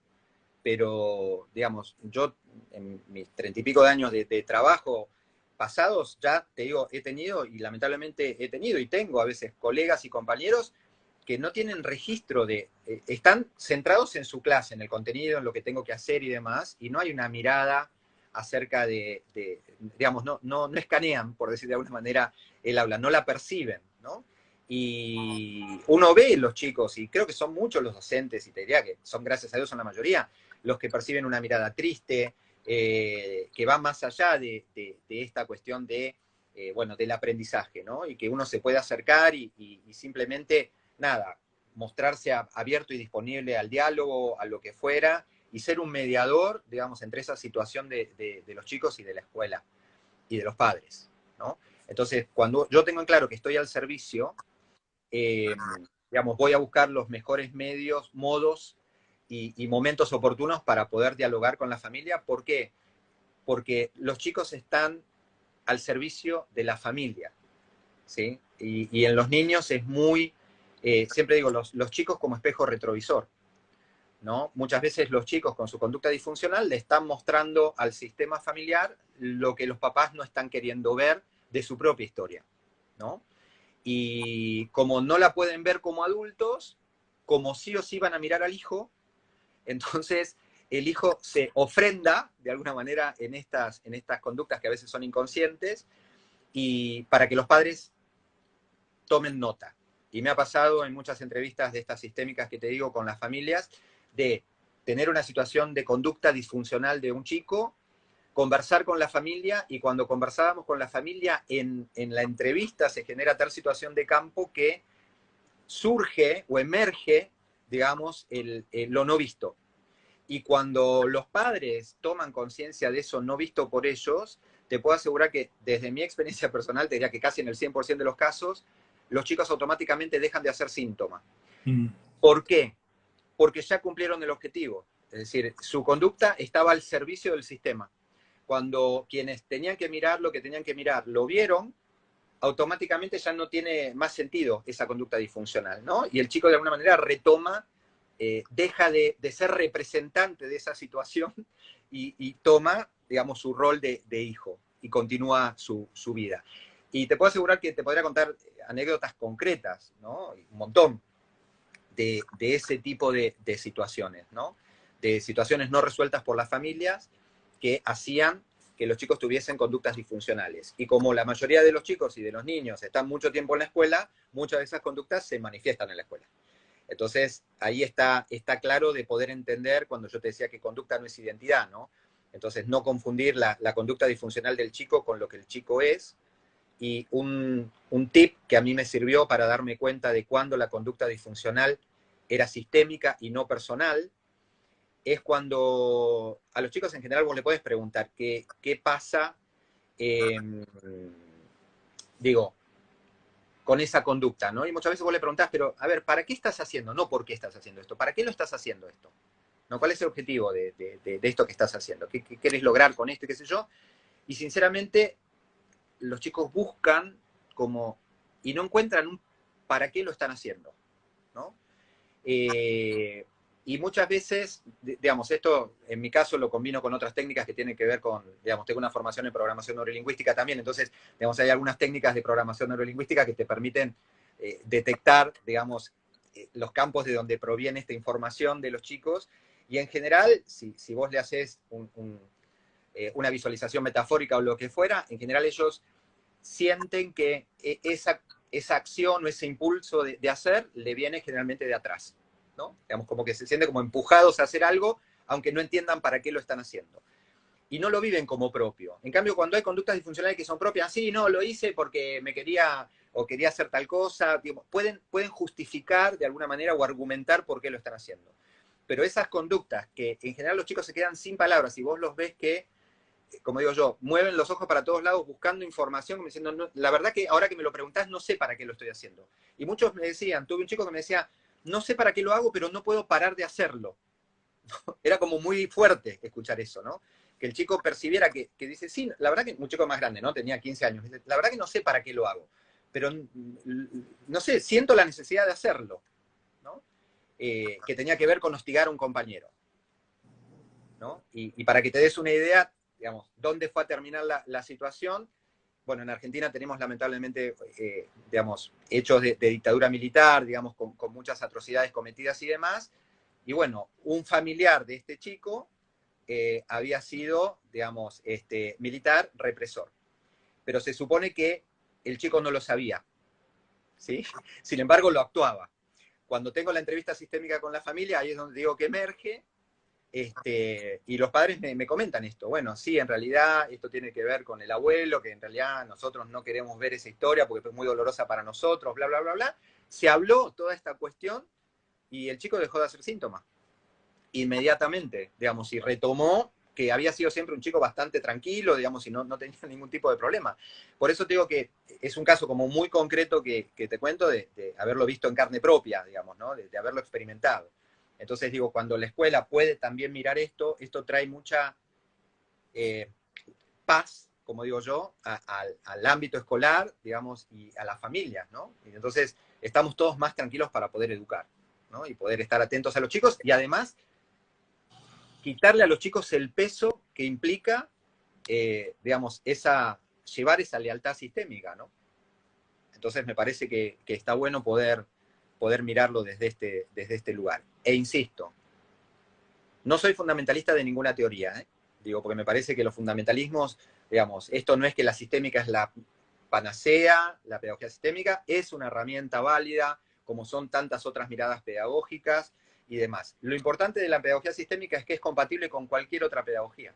Pero, digamos, yo en mis 30 y pico de años de trabajo pasados, ya te digo, he tenido y lamentablemente he tenido y tengo a veces colegas y compañeros que no tienen registro están centrados en su clase, en el contenido, en lo que tengo que hacer y demás, y no hay una mirada acerca digamos, no escanean, por decir de alguna manera, el aula, no la perciben, ¿no? Y uno ve los chicos, y creo que son muchos los docentes, y te diría que son, gracias a Dios, son la mayoría, los que perciben una mirada triste, que va más allá de esta cuestión bueno, del aprendizaje, ¿no? Y que uno se puede acercar y simplemente, nada, mostrarse abierto y disponible al diálogo, a lo que fuera, y ser un mediador, digamos, entre esa situación de los chicos y de la escuela y de los padres, ¿no? Entonces, cuando yo tengo en claro que estoy al servicio, eh, digamos, voy a buscar los mejores medios, modos y momentos oportunos para poder dialogar con la familia. ¿Por qué? Porque los chicos están al servicio de la familia, ¿sí? Y en los niños es muy, siempre digo, los chicos como espejo retrovisor, ¿no? Muchas veces los chicos con su conducta disfuncional le están mostrando al sistema familiar lo que los papás no están queriendo ver de su propia historia, ¿no? Y como no la pueden ver como adultos, como sí o sí van a mirar al hijo, entonces el hijo se ofrenda de alguna manera en estas conductas que a veces son inconscientes, y para que los padres tomen nota. Y me ha pasado en muchas entrevistas de estas sistémicas que te digo con las familias, de tener una situación de conducta disfuncional de un chico, conversar con la familia, y cuando conversábamos con la familia en la entrevista se genera tal situación de campo que surge o emerge, digamos, lo no visto. Y cuando los padres toman conciencia de eso no visto por ellos, te puedo asegurar que desde mi experiencia personal, te diría que casi en el 100% de los casos, los chicos automáticamente dejan de hacer síntoma. ¿Por qué? Porque ya cumplieron el objetivo. Es decir, su conducta estaba al servicio del sistema. Cuando quienes tenían que mirar lo que tenían que mirar lo vieron, automáticamente ya no tiene más sentido esa conducta disfuncional, ¿no? Y el chico de alguna manera retoma, deja de ser representante de esa situación y toma, digamos, su rol de hijo y continúa su vida. Y te puedo asegurar que te podría contar anécdotas concretas, ¿no? Un montón de ese tipo de situaciones, ¿no? De situaciones no resueltas por las familias que hacían que los chicos tuviesen conductas disfuncionales. Y como la mayoría de los chicos y de los niños están mucho tiempo en la escuela, muchas de esas conductas se manifiestan en la escuela. Entonces, ahí está claro de poder entender cuando yo te decía que conducta no es identidad, ¿no? Entonces, no confundir la conducta disfuncional del chico con lo que el chico es. Y un tip que a mí me sirvió para darme cuenta de cuándo la conducta disfuncional era sistémica y no personal, es cuando a los chicos en general vos le podés preguntar qué pasa, digo, con esa conducta, ¿no? Y muchas veces vos le preguntás, pero, a ver, ¿para qué estás haciendo? No por qué estás haciendo esto, ¿para qué lo estás haciendo esto? ¿No? ¿Cuál es el objetivo de esto que estás haciendo? ¿Qué querés lograr con esto y qué sé yo? Y sinceramente, los chicos buscan como, y no encuentran un para qué lo están haciendo, ¿no? Y muchas veces, digamos, esto en mi caso lo combino con otras técnicas que tienen que ver con, digamos, tengo una formación en programación neurolingüística también, entonces, digamos, hay algunas técnicas de programación neurolingüística que te permiten detectar, digamos, los campos de donde proviene esta información de los chicos, y en general, si vos le haces una visualización metafórica o lo que fuera, en general ellos sienten que esa acción o ese impulso de hacer le viene generalmente de atrás, ¿no? Digamos, como que se sienten como empujados a hacer algo, aunque no entiendan para qué lo están haciendo. Y no lo viven como propio. En cambio, cuando hay conductas disfuncionales que son propias, sí, no, lo hice porque me quería o quería hacer tal cosa, digamos, pueden justificar de alguna manera o argumentar por qué lo están haciendo. Pero esas conductas que en general los chicos se quedan sin palabras y vos los ves que, como digo yo, mueven los ojos para todos lados buscando información, diciendo, no, la verdad que ahora que me lo preguntás no sé para qué lo estoy haciendo. Y muchos me decían, tuve un chico que me decía, no sé para qué lo hago, pero no puedo parar de hacerlo. Era como muy fuerte escuchar eso, ¿no? Que el chico percibiera que dice, sí, la verdad que, un chico más grande, ¿no? Tenía 15 años, dice, la verdad que no sé para qué lo hago, pero no sé, siento la necesidad de hacerlo, ¿no? Que tenía que ver con hostigar a un compañero, ¿no? Y para que te des una idea, digamos, dónde fue a terminar la situación. Bueno, en Argentina tenemos lamentablemente, digamos, hechos de dictadura militar, digamos, con muchas atrocidades cometidas y demás. Y bueno, un familiar de este chico había sido, digamos, militar represor. Pero se supone que el chico no lo sabía, ¿sí? Sin embargo, lo actuaba. Cuando tengo la entrevista sistémica con la familia, ahí es donde digo que emerge. Y los padres me comentan esto. Bueno, sí, en realidad esto tiene que ver con el abuelo, que en realidad nosotros no queremos ver esa historia porque es muy dolorosa para nosotros, bla, bla, bla, bla. Se habló toda esta cuestión y el chico dejó de hacer síntomas inmediatamente, digamos, y retomó que había sido siempre un chico bastante tranquilo, digamos, y no tenía ningún tipo de problema. Por eso te digo que es un caso como muy concreto que te cuento de haberlo visto en carne propia, digamos, ¿no? De haberlo experimentado. Entonces digo, cuando la escuela puede también mirar esto trae mucha paz, como digo yo, al ámbito escolar, digamos, y a las familias, ¿no? Y entonces estamos todos más tranquilos para poder educar, ¿no? Y poder estar atentos a los chicos y además quitarle a los chicos el peso que implica, digamos, llevar esa lealtad sistémica, ¿no? Entonces me parece que está bueno poder mirarlo desde este lugar. E insisto, no soy fundamentalista de ninguna teoría, ¿eh? Digo, porque me parece que los fundamentalismos, digamos, esto no es que la sistémica es la panacea, la pedagogía sistémica es una herramienta válida, como son tantas otras miradas pedagógicas y demás. Lo importante de la pedagogía sistémica es que es compatible con cualquier otra pedagogía,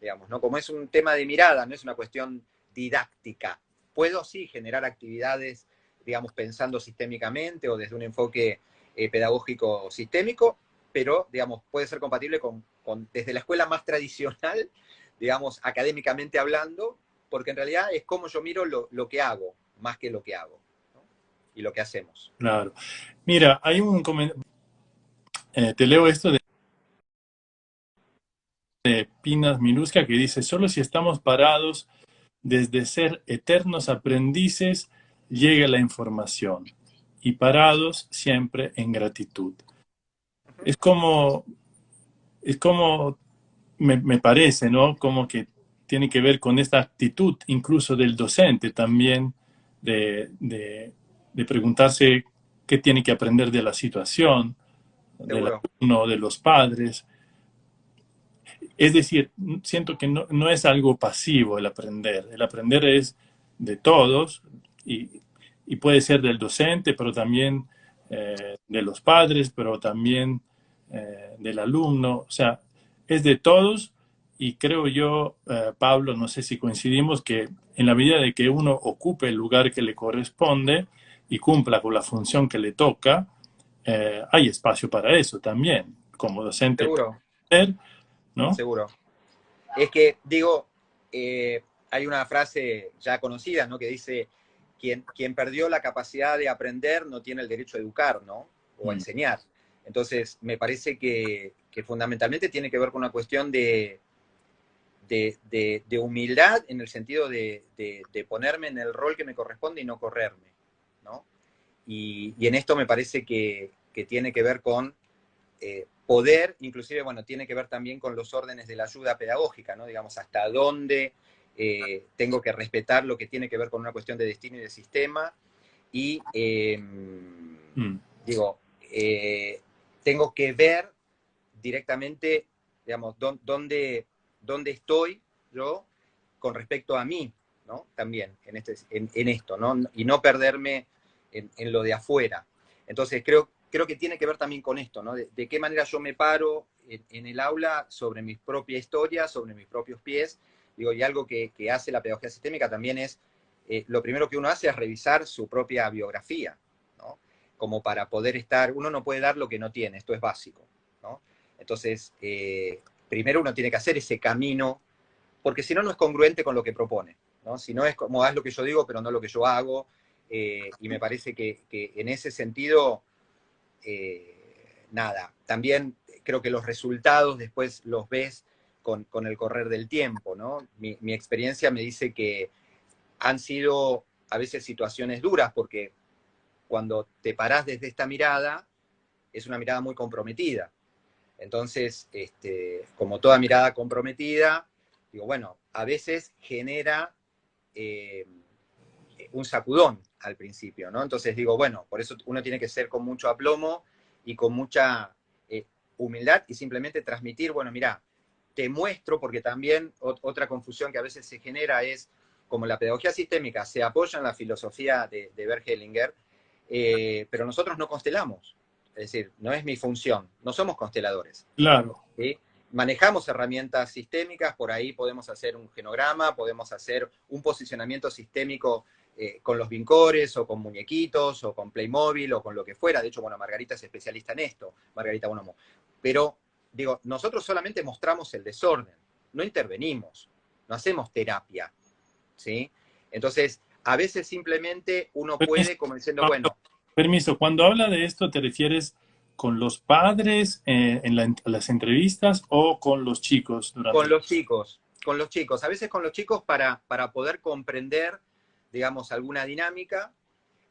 digamos, ¿no? Como es un tema de mirada, no es una cuestión didáctica. Puedo sí generar actividades, digamos, pensando sistémicamente o desde un enfoque pedagógico sistémico, pero, digamos, puede ser compatible desde la escuela más tradicional, digamos, académicamente hablando, porque en realidad es como yo miro lo que hago, más que lo que hago, ¿no? Y lo que hacemos. Claro. Mira, hay un comentario, te leo esto de Pinas Minuska que dice, solo si estamos parados desde ser eternos aprendices llega la información y parados siempre en gratitud. Es como me parece, ¿no? Como que tiene que ver con esta actitud, incluso del docente también, de preguntarse qué tiene que aprender de la situación, del Seguro. alumno, de los padres. Es decir, siento que no es algo pasivo el aprender. El aprender es de todos y puede ser del docente, pero también de los padres, pero también del alumno. O sea, es de todos y creo yo, Pablo, no sé si coincidimos, que en la medida de que uno ocupe el lugar que le corresponde y cumpla con la función que le toca, hay espacio para eso también, como docente, Seguro. ¿no? Seguro. Es que, digo, hay una frase ya conocida, ¿no? Que dice, quien perdió la capacidad de aprender no tiene el derecho a educar, ¿no? O a enseñar. Entonces, me parece que fundamentalmente tiene que ver con una cuestión de humildad en el sentido de ponerme en el rol que me corresponde y no correrme, ¿no? Y en esto me parece que tiene que ver con poder, inclusive, bueno, tiene que ver también con los órdenes de la ayuda pedagógica, ¿no? Digamos, hasta dónde tengo que respetar lo que tiene que ver con una cuestión de destino y de sistema, y digo, tengo que ver directamente, digamos, dónde estoy yo con respecto a mí, ¿no? También en esto, ¿no? Y no perderme en lo de afuera. Entonces, creo que tiene que ver también con esto, ¿no? De qué manera yo me paro en el aula sobre mi propia historia, sobre mis propios pies. Digo, y algo que hace la pedagogía sistémica también es, lo primero que uno hace es revisar su propia biografía, ¿no? Como para poder estar, uno no puede dar lo que no tiene, esto es básico, ¿no? Entonces, primero uno tiene que hacer ese camino, porque si no, no es congruente con lo que propone, ¿no? Si no es como haz lo que yo digo, pero no lo que yo hago, y me parece que en ese sentido, nada, también creo que los resultados después los ves con el correr del tiempo, ¿no? Mi experiencia me dice que han sido a veces situaciones duras, porque cuando te parás desde esta mirada, es una mirada muy comprometida. Entonces, como toda mirada comprometida, digo, bueno, a veces genera un sacudón al principio, ¿no? Entonces digo, bueno, por eso uno tiene que ser con mucho aplomo y con mucha humildad y simplemente transmitir, bueno, mira, te muestro, porque también otra confusión que a veces se genera es, como la pedagogía sistémica se apoya en la filosofía de Bert Hellinger, pero nosotros no constelamos. Es decir, no es mi función, no somos consteladores. Claro. ¿Sí? Manejamos herramientas sistémicas, por ahí podemos hacer un genograma, podemos hacer un posicionamiento sistémico con los vincores, o con muñequitos, o con Playmobil, o con lo que fuera. De hecho, bueno, Margarita es especialista en esto, Margarita Bonomo. Pero, digo, nosotros solamente mostramos el desorden, no intervenimos, no hacemos terapia, ¿sí? Entonces, a veces simplemente uno puede, como diciendo, bueno, Permiso, cuando habla de esto, ¿te refieres con los padres en las entrevistas o con los chicos durante con los chicos, con los chicos. A veces con los chicos para poder comprender, digamos, alguna dinámica.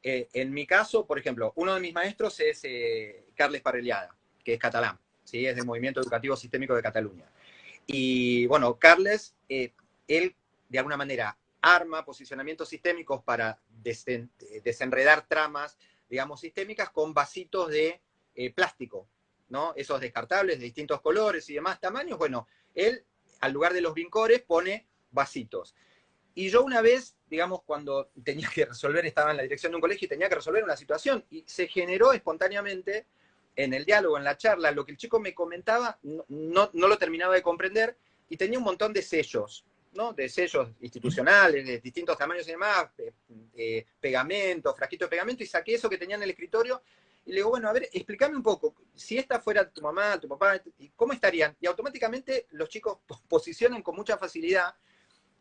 En mi caso, por ejemplo, uno de mis maestros es Carles Parellada, que es catalán, ¿sí? Es del Movimiento Educativo Sistémico de Cataluña. Y bueno, Carles, él de alguna manera arma posicionamientos sistémicos para desenredar tramas, digamos, sistémicas con vasitos de plástico, ¿no? Esos descartables de distintos colores y demás tamaños. Bueno, él, al lugar de los vincores, pone vasitos. Y yo una vez, digamos, cuando tenía que resolver, estaba en la dirección de un colegio y tenía que resolver una situación, y se generó espontáneamente en el diálogo, en la charla, lo que el chico me comentaba, no lo terminaba de comprender, y tenía un montón de sellos, ¿no? De sellos institucionales, de distintos tamaños y demás, pegamento, frasquito de pegamento, y saqué eso que tenía en el escritorio, y le digo, bueno, a ver, explícame un poco, si esta fuera tu mamá, tu papá, ¿cómo estarían? Y automáticamente los chicos posicionan con mucha facilidad.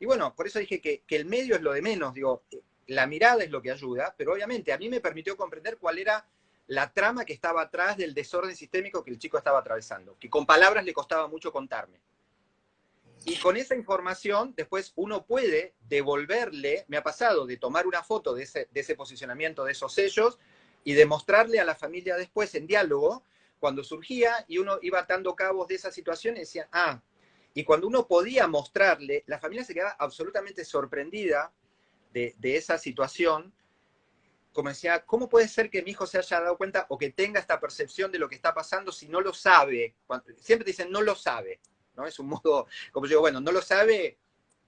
Y bueno, por eso dije que el medio es lo de menos, digo, la mirada es lo que ayuda, pero obviamente a mí me permitió comprender cuál era la trama que estaba atrás del desorden sistémico que el chico estaba atravesando, que con palabras le costaba mucho contarme. Y con esa información, después uno puede devolverle, me ha pasado de tomar una foto de ese posicionamiento, de esos sellos, y demostrarle a la familia después en diálogo, cuando surgía, y uno iba atando cabos de esa situación y decía, ah, y cuando uno podía mostrarle, la familia se quedaba absolutamente sorprendida de esa situación, como decía, ¿cómo puede ser que mi hijo se haya dado cuenta o que tenga esta percepción de lo que está pasando si no lo sabe? Siempre dicen, no lo sabe, ¿no? Es un modo, como yo digo, bueno, no lo sabe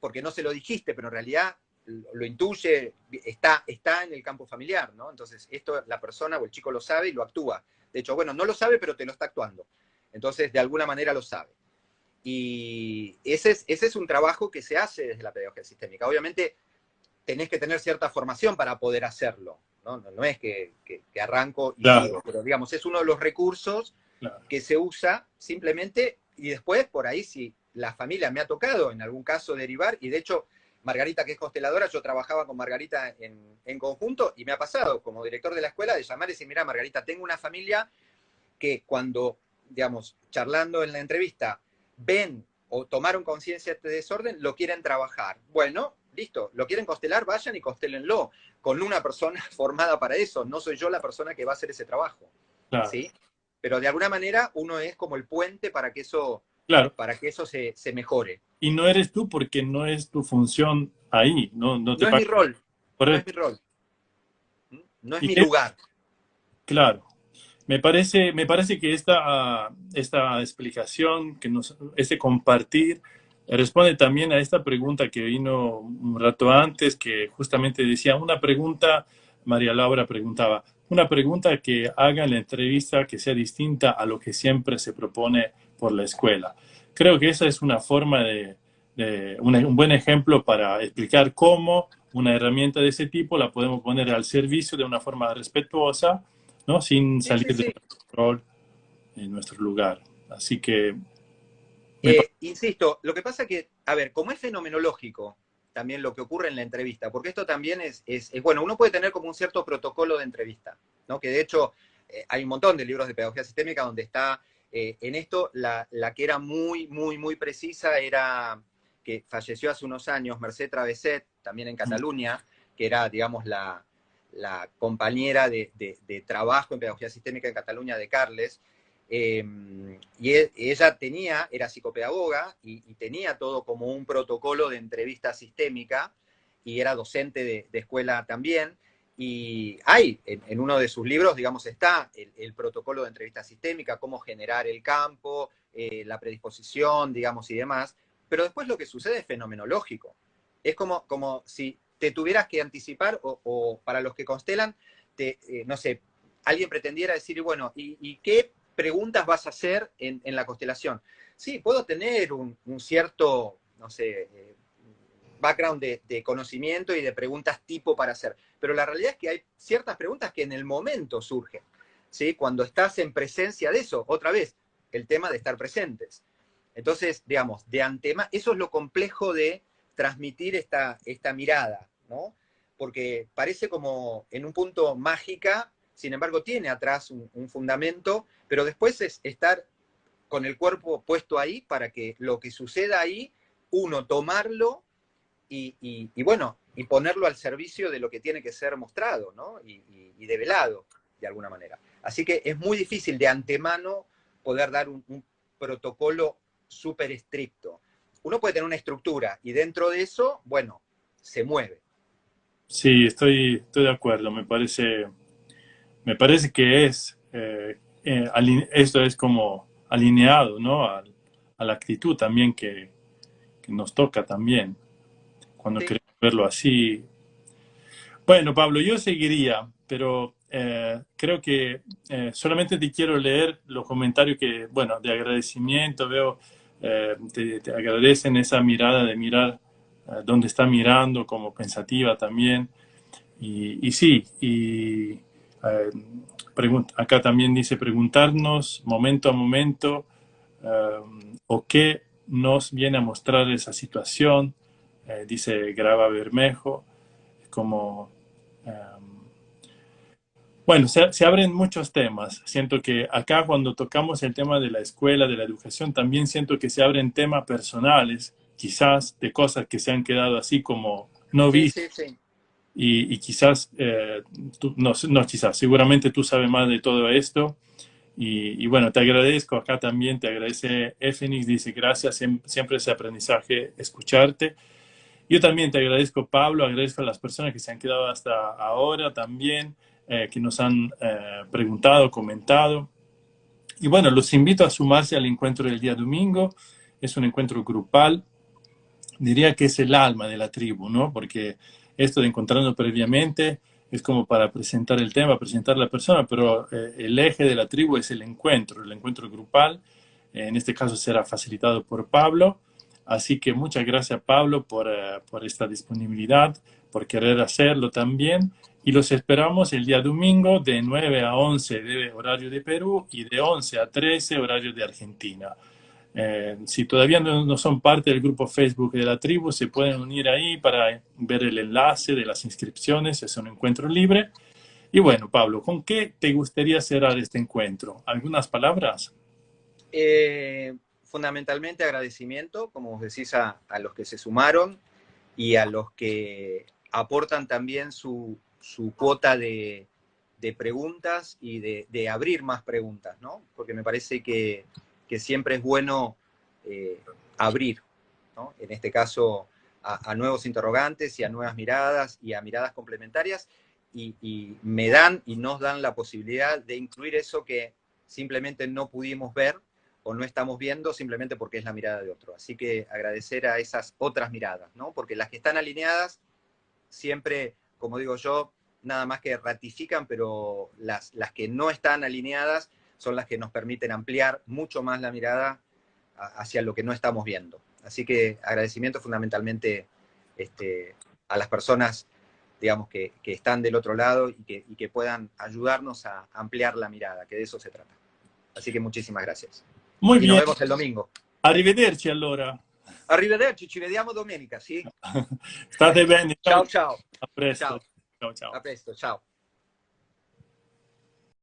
porque no se lo dijiste, pero en realidad lo intuye, está en el campo familiar, ¿no? Entonces, esto la persona o el chico lo sabe y lo actúa. De hecho, bueno, no lo sabe, pero te lo está actuando. Entonces, de alguna manera lo sabe. Y ese es un trabajo que se hace desde la pedagogía sistémica. Obviamente, tenés que tener cierta formación para poder hacerlo, ¿no? No es que arranco y Claro, sigo, pero digamos, es uno de los recursos claro. que se usa simplemente, y después, por ahí, si la familia me ha tocado, en algún caso, derivar, y de hecho, Margarita, que es consteladora, yo trabajaba con Margarita en conjunto, y me ha pasado, como director de la escuela, de llamar y decir, mira, Margarita, tengo una familia que cuando, digamos, charlando en la entrevista, ven o tomaron conciencia de este desorden, lo quieren trabajar. Bueno, listo, lo quieren constelar, vayan y constélenlo, con una persona formada para eso. No soy yo la persona que va a hacer ese trabajo, Claro, ¿sí? Pero de alguna manera uno es como el puente claro. para que eso se mejore. Y no eres tú porque no es tu función ahí, no te No es mi pagan rol, por no es eso. mi rol, no es Y mi que, lugar. claro, me parece que esta explicación, este compartir, responde también a esta pregunta que vino un rato antes, que justamente decía una pregunta, María Laura preguntaba, una pregunta que haga en la entrevista que sea distinta a lo que siempre se propone por la escuela. Creo que esa es una forma un buen ejemplo para explicar cómo una herramienta de ese tipo la podemos poner al servicio de una forma respetuosa, ¿no? Sin Sí, salir sí, de sí. nuestro rol en nuestro lugar. Así que me parece, Insisto, lo que pasa que, a ver, como es fenomenológico también lo que ocurre en la entrevista, porque esto también es bueno, uno puede tener como un cierto protocolo de entrevista, ¿no? Que de hecho hay un montón de libros de pedagogía sistémica donde está en esto, la que era muy, muy, muy precisa era que falleció hace unos años, Mercè Travesset, también en Cataluña, que era, digamos, la compañera de trabajo en pedagogía sistémica en Cataluña de Carles, y ella era psicopedagoga y tenía todo como un protocolo de entrevista sistémica y era docente de escuela también. Y hay, en uno de sus libros, digamos, está el protocolo de entrevista sistémica, cómo generar el campo, la predisposición, digamos, y demás. Pero después lo que sucede es fenomenológico. Es como si te tuvieras que anticipar o para los que constelan, no sé, alguien pretendiera decir, bueno, ¿y qué preguntas vas a hacer en la constelación? Sí, puedo tener un cierto, no sé, background de conocimiento y de preguntas tipo para hacer, pero la realidad es que hay ciertas preguntas que en el momento surgen, ¿sí? Cuando estás en presencia de eso, otra vez, el tema de estar presentes. Entonces, digamos, de antemano, eso es lo complejo de transmitir esta mirada, ¿no? Porque parece como en un punto mágica, sin embargo tiene atrás un fundamento, pero después es estar con el cuerpo puesto ahí para que lo que suceda ahí uno tomarlo y bueno, y ponerlo al servicio de lo que tiene que ser mostrado, ¿no? Y develado, de alguna manera. Así que es muy difícil de antemano poder dar un protocolo súper estricto. Uno puede tener una estructura y dentro de eso, bueno, se mueve. Sí, estoy de acuerdo. Me parece que esto es como alineado, ¿no? A la actitud también que nos toca también, cuando Sí, queremos verlo así. Bueno, Pablo, yo seguiría, pero creo que solamente te quiero leer los comentarios que, bueno, de agradecimiento, veo, te agradecen esa mirada de mirar dónde está mirando, como pensativa también. Y sí, acá también dice preguntarnos momento a momento o qué nos viene a mostrar esa situación, dice Grava Bermejo, como bueno, se abren muchos temas. Siento que acá cuando tocamos el tema de la escuela, de la educación, también siento que se abren temas personales, quizás de cosas que se han quedado así como no sí, vistas. sí, sí. Y quizás, no quizás, seguramente tú sabes más de todo esto. Y bueno, te agradezco acá también, te agradece Efenix, dice gracias, siempre ese aprendizaje, escucharte. Yo también te agradezco, Pablo, agradezco a las personas que se han quedado hasta ahora también, que nos han preguntado, comentado. Y bueno, los invito a sumarse al encuentro del día domingo. Es un encuentro grupal. Diría que es el alma de la tribu, ¿no? Porque esto de encontrarnos previamente es como para presentar el tema, presentar la persona, pero el eje de la tribu es el encuentro grupal. En este caso será facilitado por Pablo. Así que muchas gracias, Pablo, por esta disponibilidad, por querer hacerlo también. Y los esperamos el día domingo de 9 a 11 de horario de Perú y de 11 a 13 horario de Argentina. Si todavía no son parte del grupo Facebook de la tribu, se pueden unir ahí para ver el enlace de las inscripciones. Es un encuentro libre. Y bueno, Pablo, ¿con qué te gustaría cerrar este encuentro? ¿Algunas palabras? Fundamentalmente agradecimiento, como vos decís, a los que se sumaron y a los que aportan también su cuota de preguntas y de abrir más preguntas, ¿no? Porque me parece que siempre es bueno abrir, ¿no? En este caso, a nuevos interrogantes y a nuevas miradas y a miradas complementarias, y me dan y nos dan la posibilidad de incluir eso que simplemente no pudimos ver o no estamos viendo simplemente porque es la mirada de otro. Así que agradecer a esas otras miradas, ¿no? Porque las que están alineadas siempre, como digo yo, nada más que ratifican, pero las que no están alineadas son las que nos permiten ampliar mucho más la mirada hacia lo que no estamos viendo. Así que agradecimiento fundamentalmente a las personas, digamos, que están del otro lado y que puedan ayudarnos a ampliar la mirada, que de eso se trata. Así que muchísimas gracias. Muy Y nos bien. vemos el domingo. Arrivederci allora. Arrivederci, ci vediamo domenica, sì? State bene. Ciao ciao. A presto. Ciao. Ciao ciao. A presto, ciao.